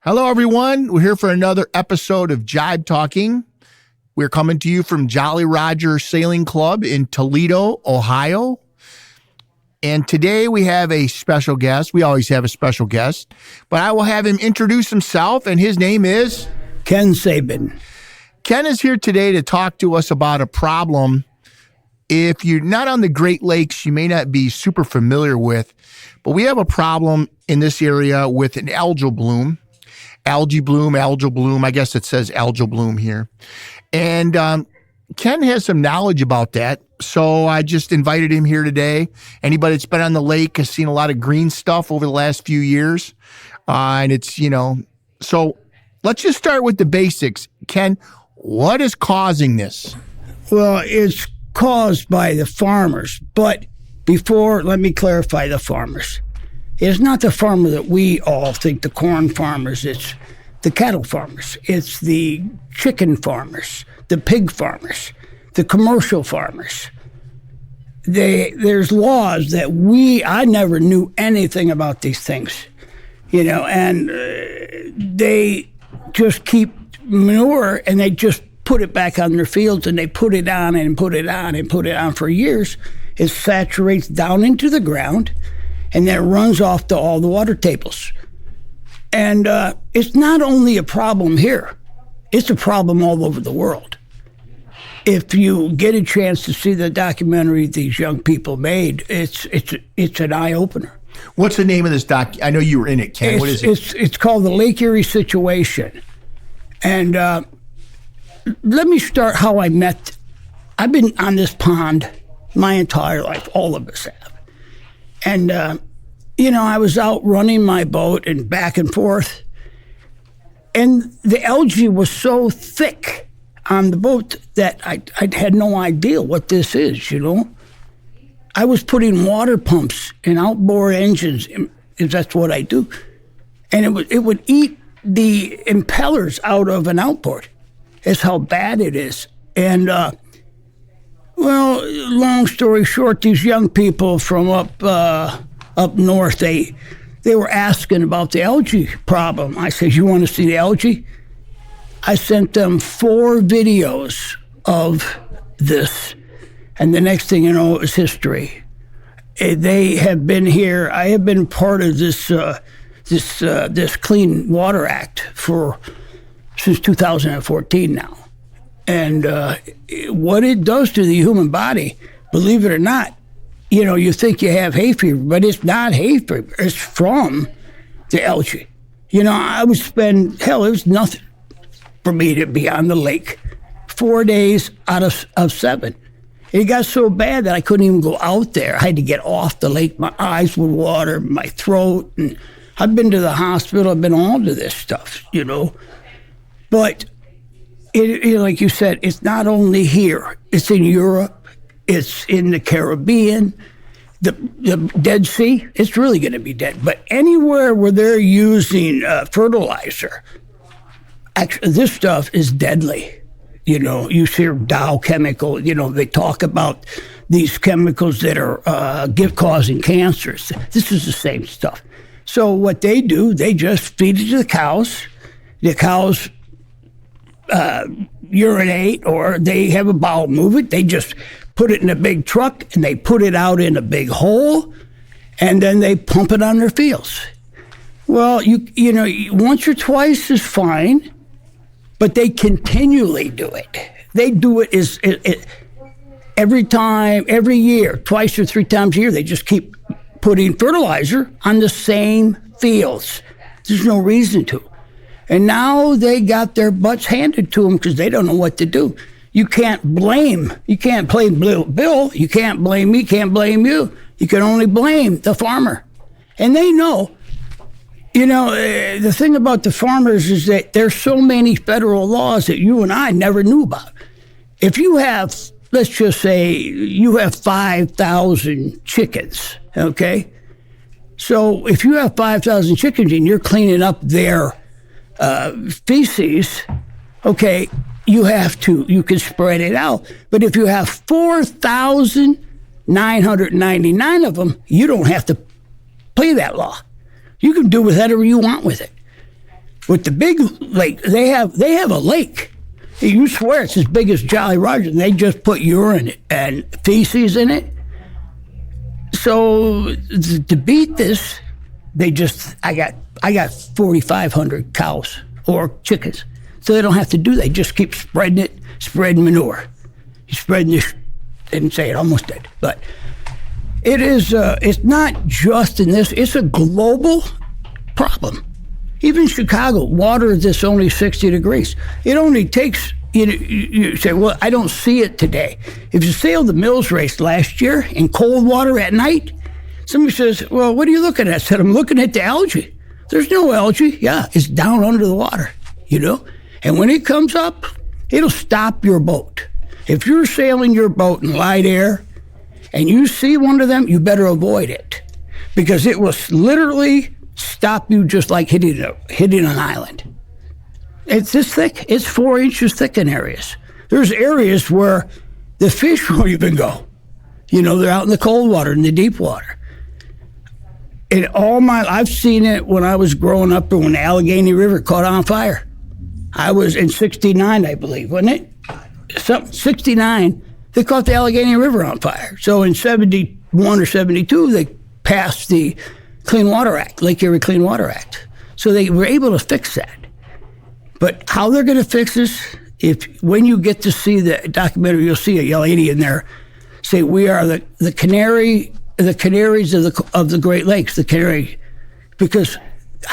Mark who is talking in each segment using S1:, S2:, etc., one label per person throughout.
S1: Hello, everyone. We're here for another episode of Jibe Talking. We're coming to you from Jolly Roger Sailing Club in Toledo, Ohio. And today we have a special guest. We always have a special guest, but I will have him introduce himself, and his name is
S2: Ken Sabin.
S1: Ken is here today to talk to us about a problem. If you're not on the Great Lakes, you may not be super familiar with, but we have a problem in this area with an algal bloom. Algae bloom. I guess it says algal bloom here. And Ken has some knowledge about that. So I just invited him here today. Anybody that's been on the lake has seen a lot of green stuff over the last few years. And it's, so let's just start with the basics. Ken, what is causing this?
S2: Well, it's caused by the farmers. But let me clarify the farmers. It's not the farmer that we all think, the corn farmers. It's the cattle farmers. It's the chicken farmers, the pig farmers, the commercial farmers. There's laws that I never knew anything about these things, and they just keep manure and they just put it back on their fields and they put it on and put it on and put it on for years. It saturates down into the ground. And then it runs off to all the water tables. And it's not only a problem here, it's a problem all over the world. If you get a chance to see the documentary these young people made, it's an eye-opener.
S1: What's the name of this doc? I know you were in it, Ken. What is it?
S2: It's called The Lake Erie Situation. And let me start how I met. I've been on this pond my entire life, all of us have. And, I was out running my boat and back and forth. And the algae was so thick on the boat that I had no idea what this is, I was putting water pumps in outboard engines, because that's what I do. And it would eat the impellers out of an outboard. That's how bad it is. And, long story short, these young people from up north, they were asking about the algae problem. I said, you want to see the algae? I sent them 4 videos of this, and the next thing you know, it was history. They have been here. I have been part of this Clean Water Act since 2014 now. And what it does to the human body, believe it or not, you think you have hay fever, but it's not hay fever. It's from the algae. I would spend, it was nothing for me to be on the lake 4 days out of 7. It got so bad that I couldn't even go out there. I had to get off the lake. My eyes would water, my throat. And I've been to the hospital. I've been all to this stuff, But like you said, it's not only here. It's in Europe. It's in the Caribbean. The Dead Sea, it's really going to be dead. But anywhere where they're using fertilizer, actually, this stuff is deadly. You hear Dow Chemical, they talk about these chemicals that are causing cancers. This is the same stuff. So what they do, they just feed it to the cows. The cows urinate, or they have a bowel movement. They just put it in a big truck and they put it out in a big hole, and then they pump it on their fields. Well, once or twice is fine, but they continually do it. They do it every time, every year, twice or 3 times a year. They just keep putting fertilizer on the same fields. There's no reason to. And now they got their butts handed to them because they don't know what to do. You can't blame Bill. You can't blame me, can't blame you. You can only blame the farmer. And they know. The thing about the farmers is that there's so many federal laws that you and I never knew about. If you have, let's just say, you have 5,000 chickens, okay? So if you have 5,000 chickens and you're cleaning up their feces, okay, you can spread it out. But if you have 4,999 of them, you don't have to play that law. You can do whatever you want with it. With the big lake, they have a lake. You swear it's as big as Jolly Roger, and they just put urine and feces in it. So to beat this, I got 4,500 cows or chickens, so they don't have to do that. They just keep spreading manure. Spreading this, didn't say it, almost did, but it is. It's not just in this; it's a global problem. Even in Chicago, water is this only 60 degrees. It only takes. You say, well, I don't see it today. If you sailed the Mills race last year in cold water at night, somebody says, well, what are you looking at? I said, I'm looking at the algae. There's no algae. Yeah, it's down under the water, And when it comes up, it'll stop your boat. If you're sailing your boat in light air and you see one of them, you better avoid it because it will literally stop you just like hitting an island. It's this thick. It's 4 inches thick in areas. There's areas where the fish won't even go. They're out in the cold water, in the deep water. I've seen it when I was growing up and when the Allegheny River caught on fire. I was in 69, I believe, wasn't it? 69, they caught the Allegheny River on fire. So in 71 or 72, they passed the Clean Water Act, Lake Erie Clean Water Act. So they were able to fix that. But how they're going to fix this, when you get to see the documentary, you'll see a young lady in there say, we are the canaries of the Great Lakes, the canary, because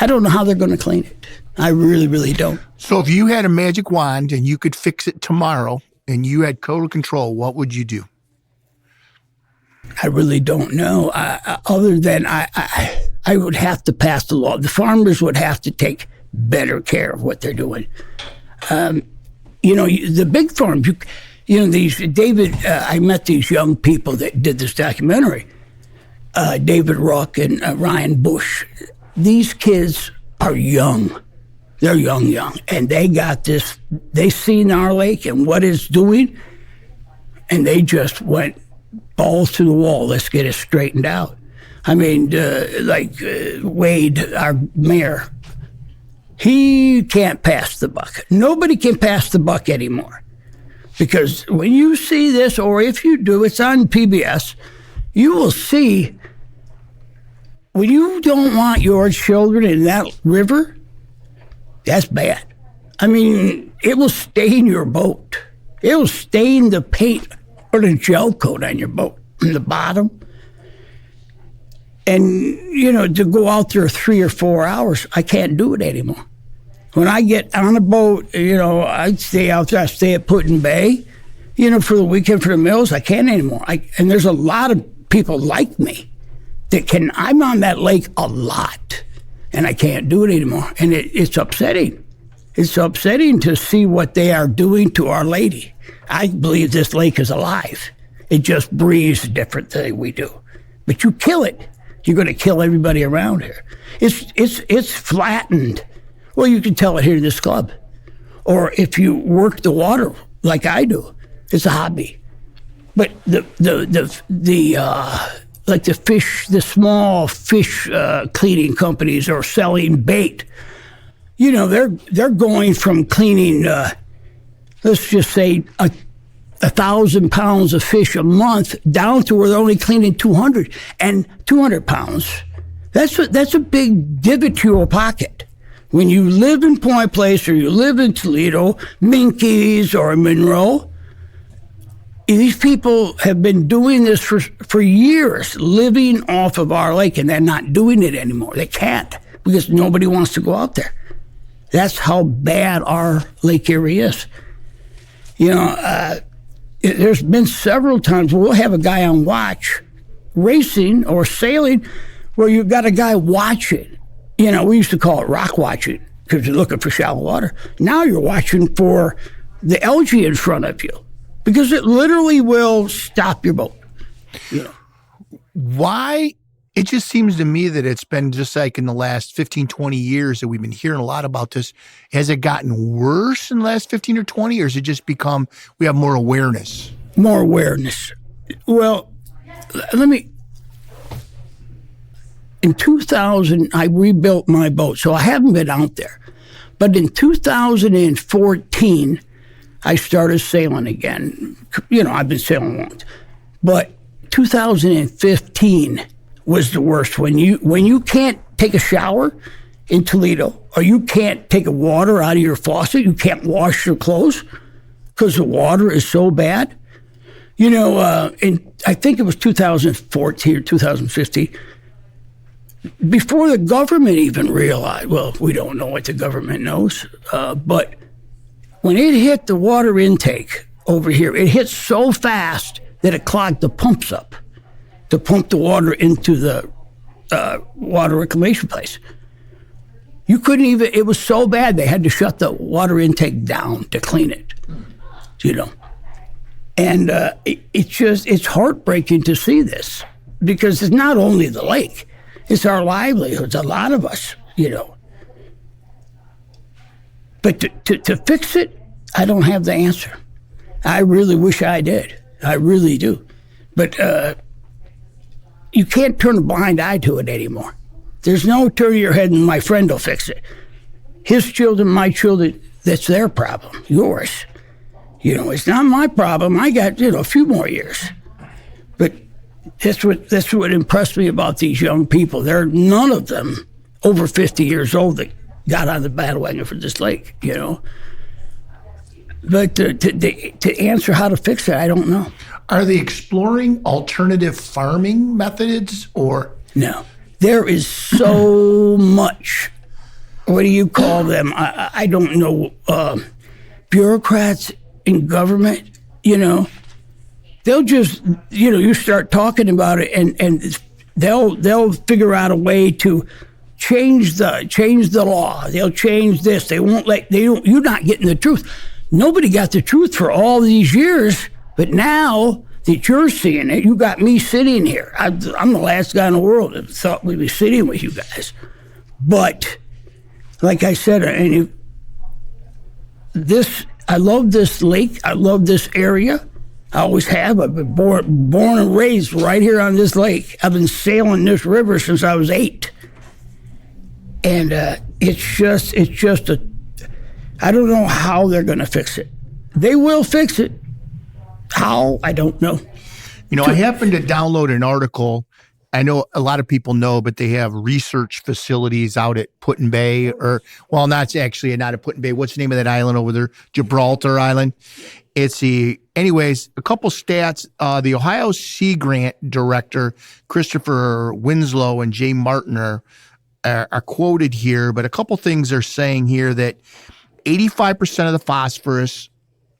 S2: I don't know how they're going to clean it. I really, really don't.
S1: So if you had a magic wand and you could fix it tomorrow and you had total control, what would you do?
S2: I really don't know. Other than I would have to pass the law. The farmers would have to take better care of what they're doing. The big farms, I met these young people that did this documentary, David Rook and Ryan Bush. These kids are young. They're young, and they got this. They seen our lake and what it's doing, and they just went balls to the wall. Let's get it straightened out. I mean, Wade, our mayor, he can't pass the buck. Nobody can pass the buck anymore. Because when you see this, or if you do, it's on PBS, you will see when you don't want your children in that river, that's bad. I mean, it will stain your boat. It will stain the paint or the gel coat on your boat, on the bottom. And, to go out there 3 or 4 hours, I can't do it anymore. When I get on a boat, I stay out there. I stay at Putin Bay, for the weekend for the Mills. I can't anymore. And there's a lot of people like me that can. I'm on that lake a lot, and I can't do it anymore. And it's upsetting. It's upsetting to see what they are doing to Our Lady. I believe this lake is alive. It just breathes different than we do. But you kill it, you're going to kill everybody around here. It's flattened. Well, you can tell it here in this club. Or if you work the water like I do, it's a hobby. But the small fish cleaning companies are selling bait. They're going from cleaning, let's just say 1,000 pounds of fish a month down to where they're only cleaning 200 and 200 pounds. That's a big divot to your pocket. When you live in Point Place or you live in Toledo, Minkies or Monroe, these people have been doing this for years, living off of our lake, and they're not doing it anymore. They can't because nobody wants to go out there. That's how bad our Lake Erie is. There's been several times we'll have a guy on watch racing or sailing where you've got a guy watching. We used to call it rock watching because you're looking for shallow water. Now you're watching for the algae in front of you because it literally will stop your boat.
S1: Why? It just seems to me that it's been just like in the last 15, 20 years that we've been hearing a lot about this. Has it gotten worse in the last 15 or 20, or has it just become we have more awareness?
S2: More awareness. Well, in 2000, I rebuilt my boat, so I haven't been out there. But in 2014, I started sailing again. I've been sailing long. But 2015 was the worst. When you can't take a shower in Toledo, or you can't take water out of your faucet, you can't wash your clothes because the water is so bad. And I think it was 2014 or 2015, before the government even realized, well, we don't know what the government knows, but when it hit the water intake over here, it hit so fast that it clogged the pumps up to pump the water into the water reclamation place. You couldn't even, it was so bad they had to shut the water intake down to clean it, And it's heartbreaking to see this, because it's not only the lake, it's our livelihoods, a lot of us, But to fix it, I don't have the answer. I really wish I did. I really do. But you can't turn a blind eye to it anymore. There's no turn your head and my friend will fix it. His children, my children, that's their problem, yours. It's not my problem. I got, a few more years. But that's what impressed me about these young people. There are none of them over 50 years old that got on the bandwagon for this lake, But to answer how to fix it, I don't know.
S1: Are they exploring alternative farming methods or?
S2: No. There is so much, what do you call them? I don't know, bureaucrats in government, they'll just, you start talking about it and they'll figure out a way to change the law. They'll change this. You're not getting the truth. Nobody got the truth for all these years, but now that you're seeing it, you got me sitting here. I'm the last guy in the world that thought we'd be sitting with you guys. But like I said, I love this lake. I love this area. I always have. I've been born and raised right here on this lake. I've been sailing this river since I was 8. And it's just I don't know how they're going to fix it. They will fix it. How? I don't know.
S1: I happened to download an article. I know a lot of people know, but they have research facilities out at Put-in Bay, not at Put-in Bay. What's the name of that island over there? Gibraltar Island. Anyways, a couple stats. The Ohio Sea Grant Director, Christopher Winslow and Jay Martiner, are quoted here, but a couple things are saying here that 85% of the phosphorus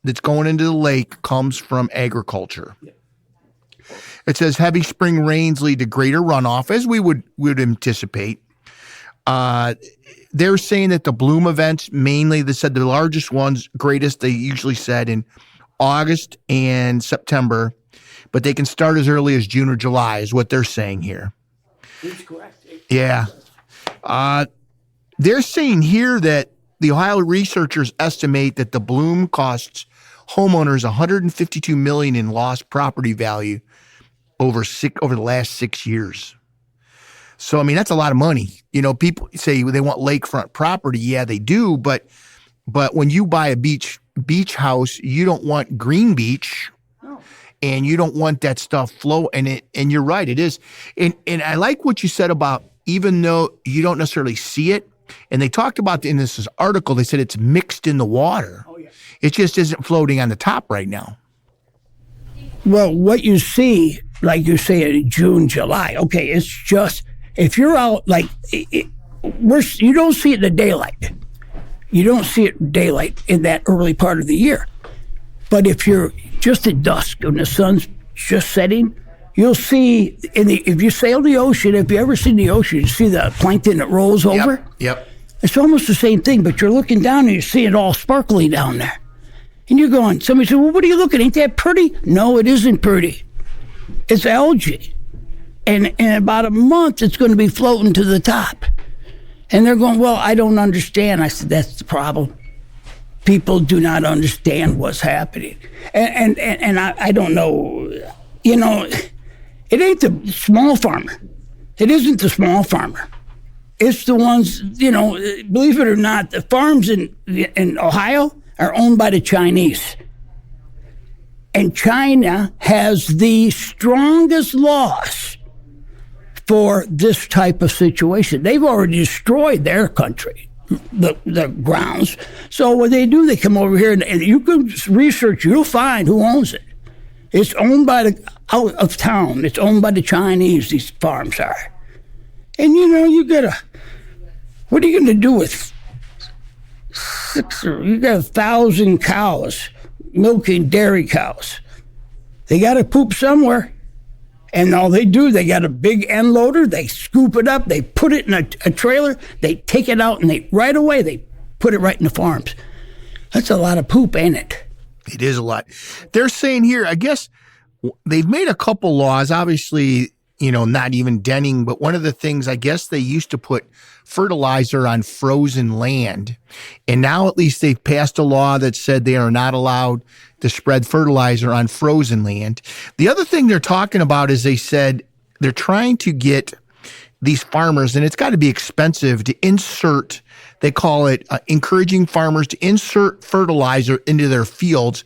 S1: that's going into the lake comes from agriculture. Yeah. It says heavy spring rains lead to greater runoff, as we would anticipate. They're saying that the bloom events, mainly, they said the largest ones, greatest, they usually said in August and September, but they can start as early as June or July, is what they're saying here.
S2: That's correct.
S1: Yeah. They're saying here that the Ohio researchers estimate that the bloom costs homeowners $152 million in lost property value over the last 6 years. So, that's a lot of money. People say they want lakefront property. Yeah, they do. But when you buy a beach house, you don't want green beach. No. And you don't want that stuff flow. And you're right, it is. And I like what you said about, even though you don't necessarily see it, and they talked about in this article, they said it's mixed in the water. Oh, yeah. It just isn't floating on the top right now.
S2: Well, what you see, like you say in June, July, okay, it's just, if you're out, you don't see it in the daylight. You don't see it in daylight in that early part of the year. But if you're just at dusk when the sun's just setting, you'll see, if you sail the ocean, if you ever seen the ocean, you see the plankton that rolls over.
S1: Yep.
S2: It's almost the same thing, but you're looking down and you see it all sparkly down there. And you're going, somebody said, well, what are you looking at? Ain't that pretty? No, it isn't pretty. It's algae. And in about a month, it's going to be floating to the top. And they're going, well, I don't understand. I said, that's the problem. People do not understand what's happening. And I don't know, it ain't the small farmer. It isn't the small farmer. It's the ones, believe it or not, the farms in Ohio are owned by the Chinese. And China has the strongest laws for this type of situation. They've already destroyed their country, the grounds. So what they do, they come over here, and you can research, you'll find who owns it. It's owned by out of town. It's owned by the Chinese, these farms are. And what are you going to do with you got 1,000 cows, milking dairy cows. They got to poop somewhere. And all they do, they got a big end loader, they scoop it up, they put it in a trailer, they take it out, and right away they put it right in the farms. That's a lot of poop, ain't it?
S1: It is a lot. They're saying here, I guess they've made a couple laws, obviously, not even denning, but one of the things, I guess they used to put fertilizer on frozen land. And now at least they've passed a law that said they are not allowed to spread fertilizer on frozen land. The other thing they're talking about is they said they're trying to get these farmers, and it's got to be expensive, to insert, they call it encouraging farmers to insert fertilizer into their fields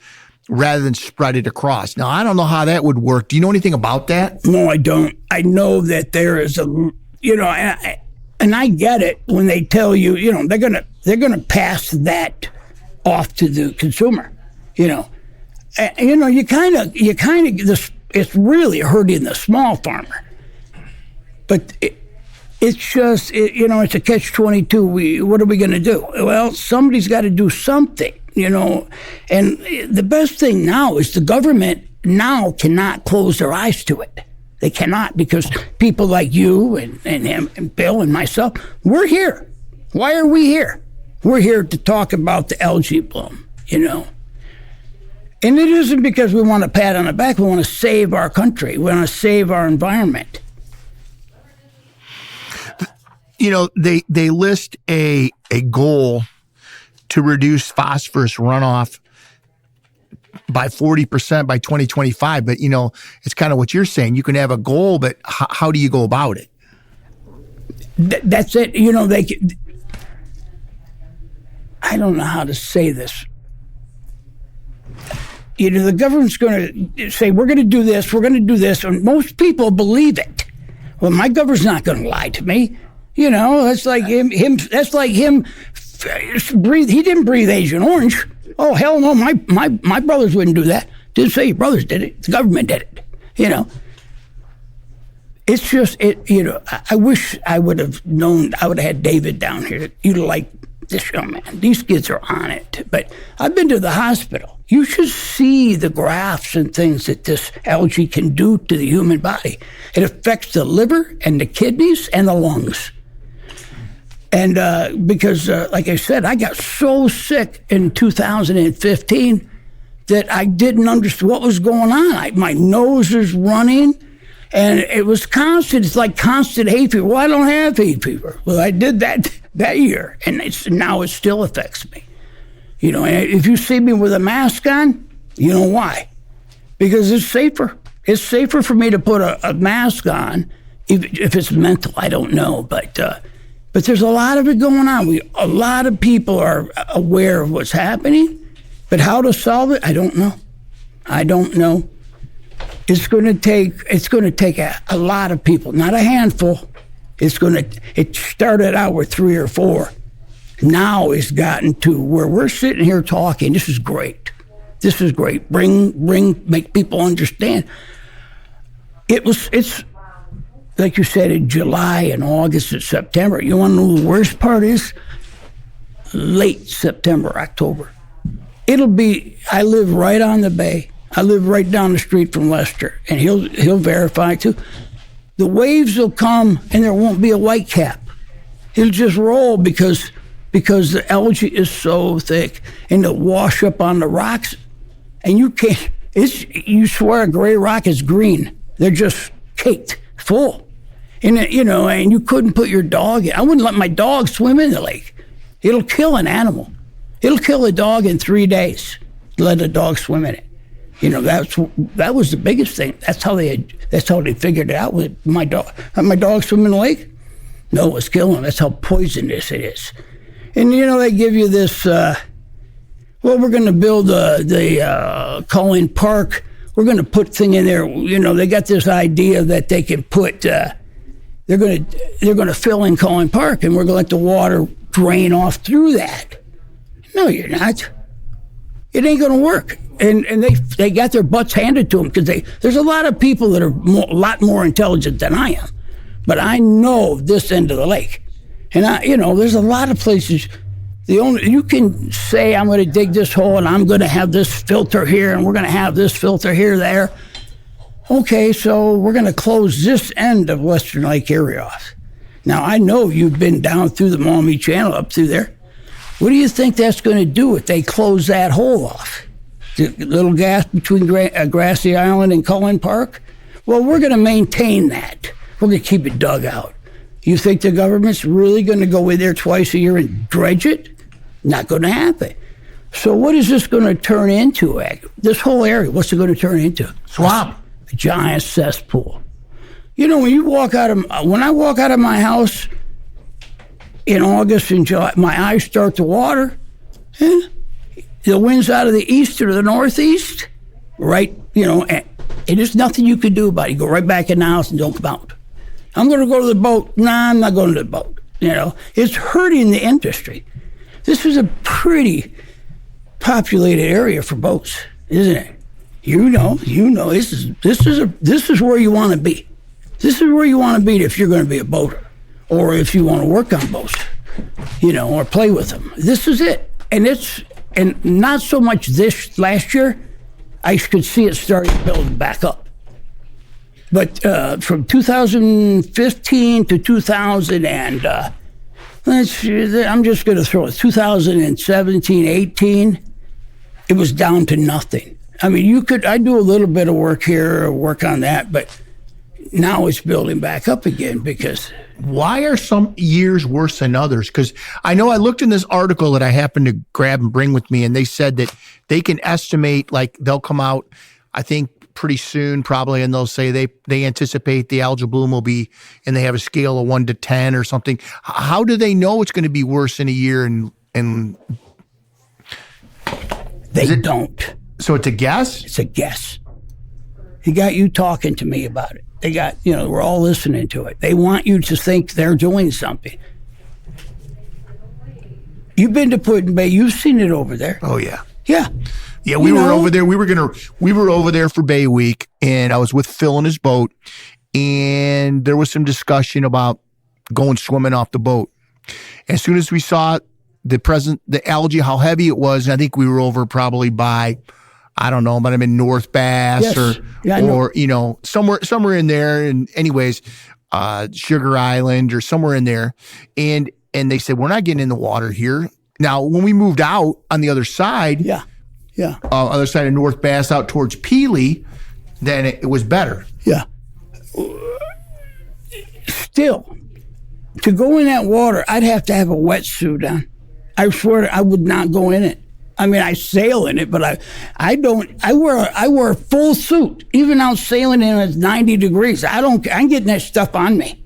S1: rather than spread it across. Now, I don't know how that would work. Do you know anything about that?
S2: No, I don't. I know that there is and I get it when they tell you, they're gonna pass that off to the consumer. You kind of it's really hurting the small farmer. But it's just it's a catch-22. What are we going to do? Well, somebody's got to do something. And the best thing now is the government now cannot close their eyes to it. They cannot, because people like you and him and Bill and myself, we're here. Why are we here? We're here to talk about the algae bloom, And it isn't because we want a pat on the back. We want to save our country. We want to save our environment.
S1: They list a goal to reduce phosphorus runoff by 40% by 2025. But, it's kind of what you're saying. You can have a goal, but how do you go about it?
S2: That's it. I don't know how to say this. The government's going to say, we're going to do this, and most people believe it. Well, my governor's not going to lie to me. That's like him. That's like him. He didn't breathe Agent Orange. Oh, hell no! My brothers wouldn't do that. Didn't say your brothers did it. The government did it. It's just it. I wish I would have known. I would have had David down here. You'd like this young man. These kids are on it. But I've been to the hospital. You should see the graphs and things that this algae can do to the human body. It affects the liver and the kidneys and the lungs. And because, like I said, I got so sick in 2015 that I didn't understand what was going on. My nose is running, and it was constant. It's like constant hay fever. Well, I don't have hay fever. Well, I did that year, and now it still affects me. If you see me with a mask on, you know why? Because it's safer. It's safer for me to put a mask on, if it's mental. I don't know, but there's a lot of it going on. A lot of people are aware of what's happening, but how to solve it, I don't know. It's going to take a lot of people, not a handful. It started out with 3 or 4. Now it's gotten to where we're sitting here talking. This is great. Make people understand. It's like you said, in July and August and September. You want to know the worst part is? Late September, October. I live right on the bay. I live right down the street from Lester, and he'll verify too. The waves will come, and there won't be a white cap. It'll just roll because the algae is so thick, and it'll wash up on the rocks, and you can't. You swear a gray rock is green. They're just caked full. And and you couldn't put your dog in. I wouldn't let my dog swim in the lake. It'll kill an animal. It'll kill a dog in 3 days. Let a dog swim in it. That was the biggest thing. That's how they figured it out with my dog. Let my dog swim in the lake. No, it's killing them. That's how poisonous it is. And, they give you this, we're going to build the Cullen Park. We're going to put thing in there. They got this idea that they can put, they're going to fill in Cullen Park, and we're going to let the water drain off through that. No, you're not. It ain't going to work. And they got their butts handed to them because there's a lot of people that are a lot more intelligent than I am. But I know this end of the lake. And there's a lot of places. You can say, I'm going to dig this hole and I'm going to have this filter here and we're going to have this filter here, there. Okay, so we're going to close this end of Western Lake Erie off. Now, I know you've been down through the Maumee Channel up through there. What do you think that's going to do if they close that hole off? The little gap between Grassy Island and Cullen Park? Well, we're going to maintain that. We're going to keep it dug out. You think the government's really going to go in there twice a year and dredge it? Not going to happen. So what is this going to turn into? This whole area, what's it going to turn into?
S1: Swamp.
S2: A giant cesspool. When I walk out of my house in August and July, my eyes start to water. The wind's out of the east or the northeast, right? And there's nothing you can do about it. You go right back in the house and don't come out. I'm going to go to the boat. Nah, I'm not going to the boat. It's hurting the industry. This is a pretty populated area for boats, isn't it? This is where you want to be. This is where you want to be if you're going to be a boater, or if you want to work on boats, or play with them. This is it, and not so much this last year. I could see it starting building back up. But from 2015 to 2000 and I'm just going to throw it, 2017, 18, it was down to nothing. I mean, I do a little bit of work here, or work on that, but now it's building back up again because...
S1: Why are some years worse than others? Because I know I looked in this article that I happened to grab and bring with me, and they said that they can estimate, like they'll come out, I think, pretty soon probably, and they'll say they anticipate the algal bloom will be, and they have a scale of 1 to 10 or something. How do they know it's going to be worse in a year? And
S2: they don't.
S1: So it's a guess?
S2: It's a guess. He got you talking to me about it. They got, we're all listening to it. They want you to think they're doing something. You've been to Put in Bay. You've seen it over there.
S1: Oh, yeah.
S2: Yeah.
S1: Yeah, we were over there. We were over there for Bay Week, and I was with Phil in his boat, and there was some discussion about going swimming off the boat. As soon as we saw the algae, how heavy it was, and I think we were over probably by, I don't know, but I'm in North Bass,
S2: yes.
S1: or somewhere in there. And anyways, Sugar Island or somewhere in there. And they said, we're not getting in the water here. Now, when we moved out on the other side, other side of North Bass out towards Peely, then it was better.
S2: Yeah. Still, to go in that water, I'd have to have a wetsuit on. I swear I would not go in it. I mean, I sail in it, but I don't. I wear a full suit, even out sailing in it's 90 degrees. I'm getting that stuff on me.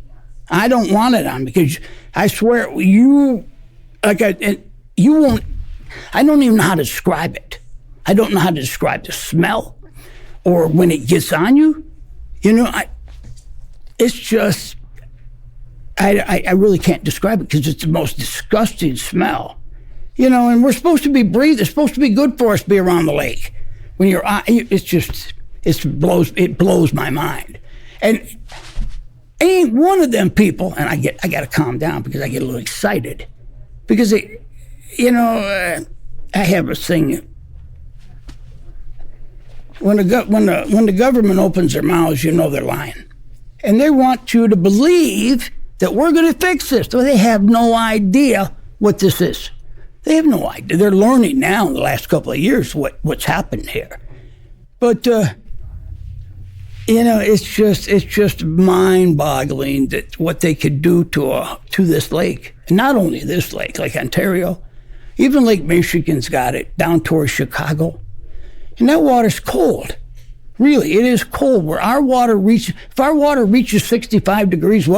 S2: I don't want it on because I swear you won't. I don't even know how to describe it. I don't know how to describe the smell, or when it gets on you. It's just. I really can't describe it because it's the most disgusting smell. And we're supposed to be breathing. It's supposed to be good for us to be around the lake. When it blows my mind. And ain't one of them people, and I got to calm down because I get a little excited. Because, I have a thing. When the government opens their mouths, they're lying. And they want you to believe that we're going to fix this. So they have no idea what this is. They have no idea. They're learning now in the last couple of years what's happened here. But, it's just mind-boggling that what they could do to this lake. And not only this lake, like Ontario, even Lake Michigan's got it down towards Chicago. And that water's cold. Really, it is cold. If our water reaches 65 degrees,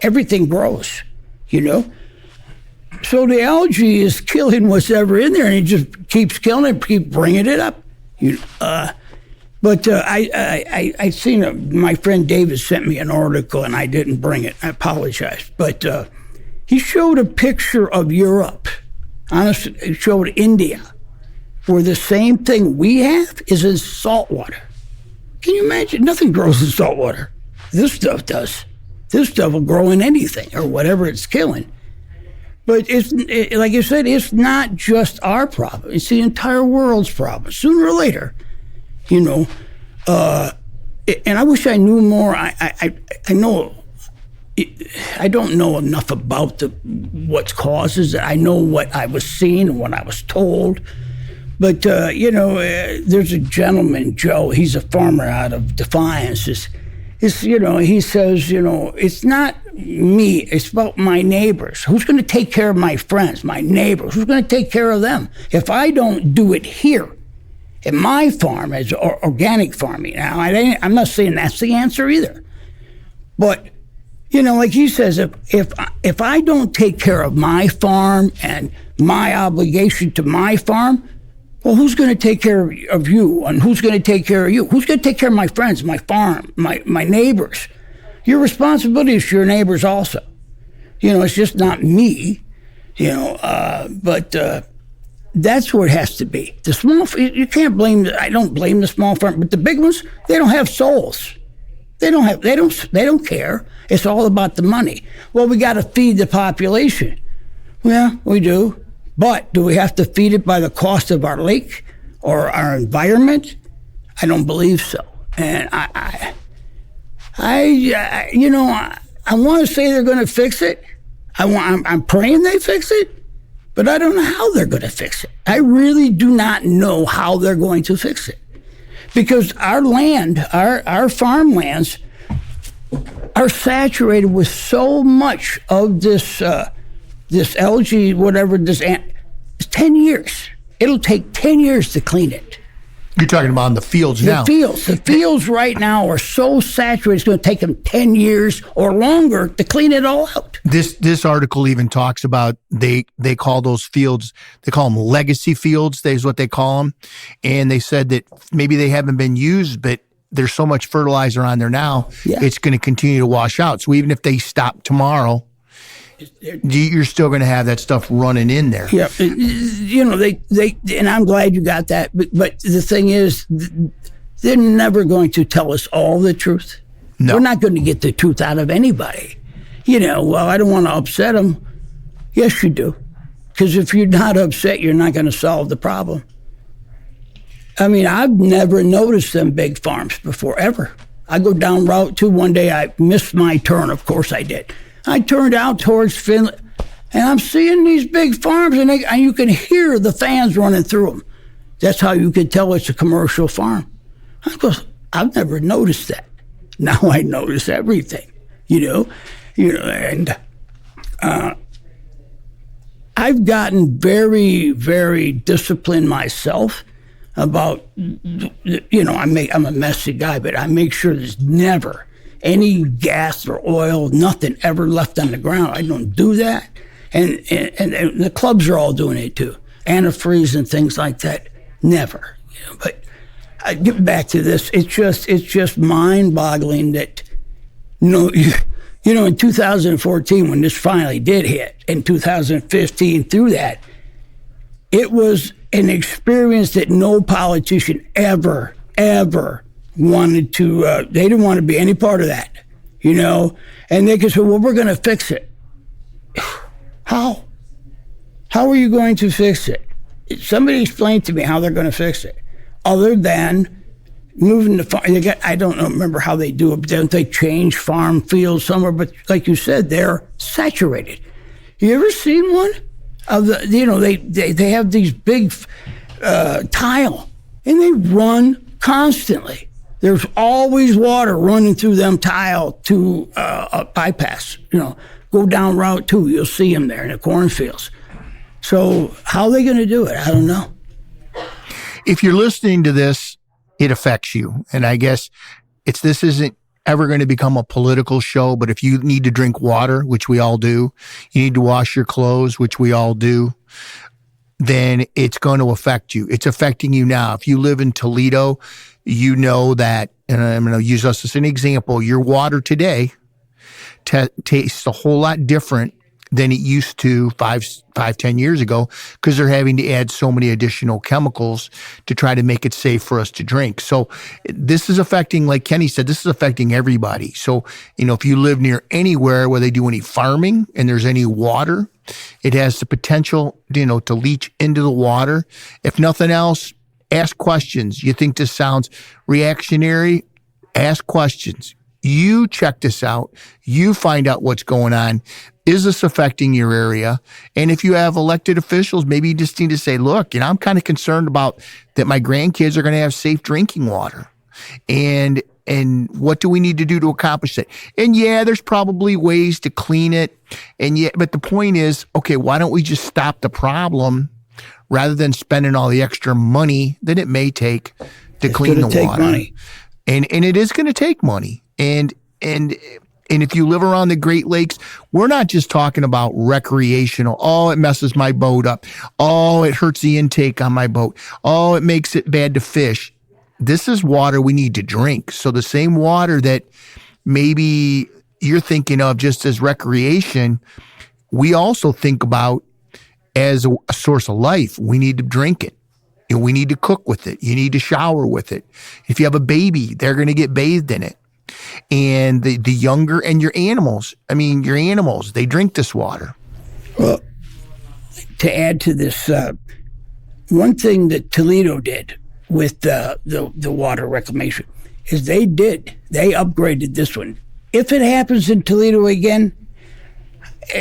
S2: everything grows. you know? So the algae is killing what's ever in there, and it just keeps killing it, keep bringing it up. But I seen my friend David sent me an article, and I didn't bring it. I apologize. But he showed a picture of Europe. Honestly, he showed India, where the same thing we have is in salt water. Can you imagine? Nothing grows in salt water. This stuff does. This stuff will grow in anything or whatever it's killing. But like I said, it's not just our problem. It's the entire world's problem. Sooner or later, you know. And I wish I knew more. I know. I don't know enough about what causes it. I know what I was seeing and what I was told. But, there's a gentleman, Joe, he's a farmer out of Defiance. He says, it's not me, it's about my neighbors. Who's going to take care of my friends, my neighbors? Who's going to take care of them? If I don't do it here at my farm, as organic farming, now I'm not saying that's the answer either. But, like he says, if I don't take care of my farm and my obligation to my farm, well, who's going to take care of you? And who's going to take care of you? Who's going to take care of my friends, my farm, my neighbors? Your responsibility is to your neighbors also. It's just not me, but that's where it has to be. The small, you can't blame, I don't blame the small farm, but the big ones, they don't have souls. They don't care. It's all about the money. Well, we got to feed the population. Yeah, we do. But do we have to feed it by the cost of our lake or our environment? I don't believe so. And I want to say they're going to fix it. I'm praying they fix it, but I don't know how they're going to fix it. I really do not know how they're going to fix it, because our land, our farmlands, are saturated with so much of this algae, whatever, it's 10 years. It'll take 10 years to clean it.
S1: You're talking about in the fields now.
S2: The fields right now are so saturated, it's going to take them 10 years or longer to clean it all out.
S1: This article even talks about they call those fields, they call them legacy fields, is what they call them. And they said that maybe they haven't been used, but there's so much fertilizer on there now, It's going to continue to wash out. So even if they stop tomorrow, you're still going to have that stuff running in there.
S2: Yeah, they and I'm glad you got that. But the thing is, they're never going to tell us all the truth.
S1: No.
S2: We're not going to get the truth out of anybody. Well, I don't want to upset them. Yes, you do. Because if you're not upset, you're not going to solve the problem. I mean, I've never noticed them big farms before, ever. I go down Route 2 one day. I missed my turn. Of course I did. I turned out towards Finland, and I'm seeing these big farms, and you can hear the fans running through them. That's how you can tell it's a commercial farm. I've never noticed that. Now I notice everything, and I've gotten very, very disciplined myself about, I'm a messy guy, but I make sure there's never any gas or oil, nothing ever left on the ground. I don't do that. And the clubs are all doing it too. Antifreeze and things like that. Never. But I get back to this. It's just mind-boggling that, in 2014, when this finally did hit, in 2015 through that, it was an experience that no politician ever wanted to, they didn't want to be any part of that, and they could say, well, we're going to fix it. How are you going to fix it? Somebody explain to me how they're going to fix it, other than moving the farm. I don't remember how they do it, but don't they change farm fields somewhere? But like you said, they're saturated. You ever seen one of the, they have these big tile, and they run constantly. There's always water running through them tile to a bypass. Go down Route 2, you'll see them there in the cornfields. So how are they going to do it? I don't know.
S1: If you're listening to this, it affects you. And I guess this isn't ever going to become a political show, but if you need to drink water, which we all do, you need to wash your clothes, which we all do, then it's going to affect you. It's affecting you now. If you live in Toledo, you know that, and I'm going to use us as an example, your water today tastes a whole lot different than it used to 10 years ago, because they're having to add so many additional chemicals to try to make it safe for us to drink. So this is affecting, like Kenny said, this is affecting everybody. So, if you live near anywhere where they do any farming and there's any water, it has the potential, to leach into the water. If nothing else, ask questions. You think this sounds reactionary? Ask questions. You check this out. You find out what's going on. Is this affecting your area? And if you have elected officials, maybe you just need to say, look, I'm kind of concerned about that my grandkids are going to have safe drinking water. And what do we need to do to accomplish that? And yeah, there's probably ways to clean it. But the point is, okay, why don't we just stop the problem rather than spending all the extra money that it may take to clean the water?
S2: Money.
S1: And it is going to take money. And if you live around the Great Lakes, we're not just talking about recreational. Oh, it messes my boat up. Oh, it hurts the intake on my boat. Oh, it makes it bad to fish. This is water we need to drink. So the same water that maybe you're thinking of just as recreation, we also think about as a source of life. We need to drink it. We need to cook with it. You need to shower with it. If you have a baby, they're going to get bathed in it. And the younger, and your animals, they drink this water.
S2: Well, to add to this, one thing that Toledo did with the water reclamation is they upgraded this one. If it happens in Toledo again,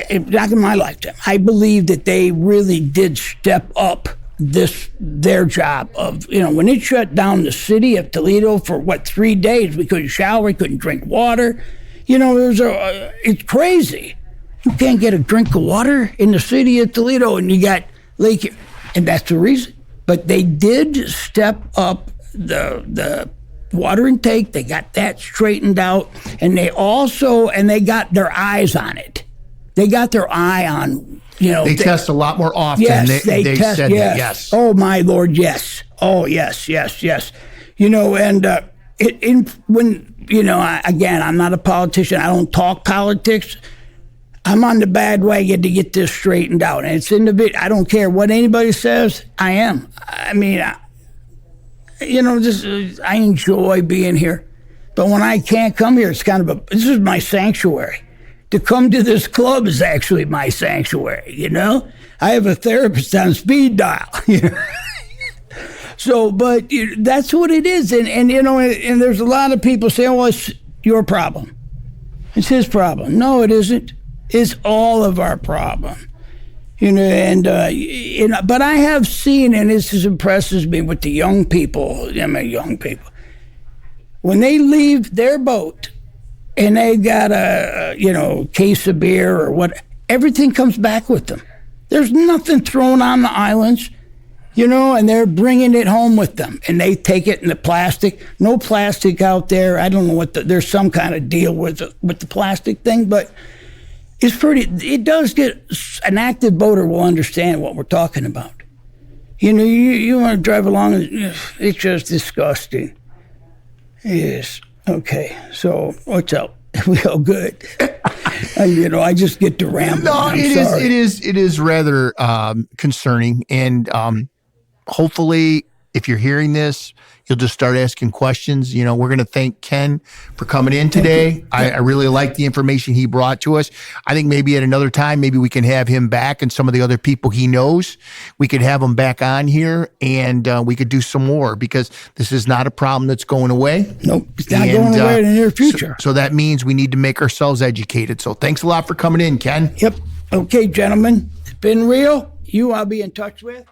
S2: not in my lifetime, I believe that they really did step up their job of, when it shut down the city of Toledo for 3 days, we couldn't shower, we couldn't drink water. It's crazy. You can't get a drink of water in the city of Toledo, and you got Lake Erie, and that's the reason. But they did step up the water intake. They got that straightened out, and they got their eyes on it. They got their eye on.
S1: They test a lot more often.
S2: Yes, they test.
S1: Said
S2: yes.
S1: That, yes.
S2: Oh my Lord, yes. Oh yes. And again, I'm not a politician. I don't talk politics. I'm on the bandwagon to get this straightened out, and it's in the bit. I don't care what anybody says. I am. I enjoy being here, but when I can't come here, it's kind of this is my sanctuary. To come to this club is actually my sanctuary, I have a therapist on speed dial, So, but that's what it is. And there's a lot of people say, well, it's your problem. It's his problem. No, it isn't. It's all of our problem. But I have seen, and this impresses me with the young people, when they leave their boat, and they got a case of beer or what, everything comes back with them. There's nothing thrown on the islands, and they're bringing it home with them. And they take it in the plastic. No plastic out there. I don't know there's some kind of deal with the plastic thing, but it does get, an active boater will understand what we're talking about. You want to drive along, it's just disgusting. Yes. Okay, so what's up? We all good? I just get to ramble.
S1: No, it is rather concerning, and hopefully, if you're hearing this, you'll just start asking questions. We're going to thank Ken for coming in today. I really like the information he brought to us. I think maybe at another time, maybe we can have him back, and some of the other people he knows, we could have them back on here, and we could do some more, because this is not a problem that's going away.
S2: Nope, it's not going away in the near future.
S1: So that means we need to make ourselves educated. So thanks a lot for coming in, Ken.
S2: Yep. Okay, gentlemen, it's been real. I'll be in touch with.